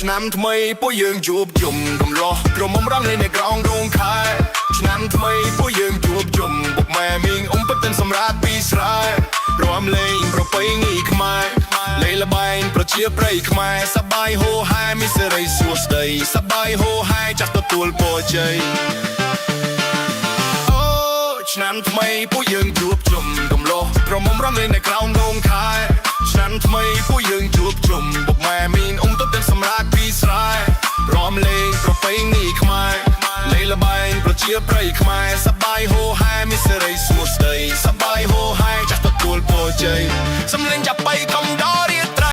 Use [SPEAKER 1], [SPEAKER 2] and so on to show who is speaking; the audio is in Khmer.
[SPEAKER 1] ឆ្នាំថ្មីពួកយើងជួបជុំកំឡោះក្រុមបំរុងលេងនៅក្រោងរោងខែឆ្នាំថ្មីពួកយើងជួបជុំបុកម៉ែមីងអ៊ំពិតទាំងសម្រាប់ពីស្រែរាំលេងប្រពៃណីខ្មែរលេងល្បែងប្រជាប្រិយខ្មែរសប្បាយហូហែមានសេរីសួស្តីសប្បាយហូហែចាស់ទទួលពរជ័យឆ្នាំថ្មីពួកយើងជួបជុំកំឡោះក្រុមបំរុងលេងនៅក្រោងរោងខែឆ្នាំថ្មីពួកយើងជួបជុំបុកម៉ែមីងអ៊ំពិតទាំងសម្រាប់ពីស្រែរាំលេងប្រពៃណីខ្មែរលេងល្បែងប្រជាប្រិយខ្មែរសប្បាយហូហែមានសេរីសួស្តីសប្បាយហូហែចាស់ទទួលពរជ័យសំលេងចាប់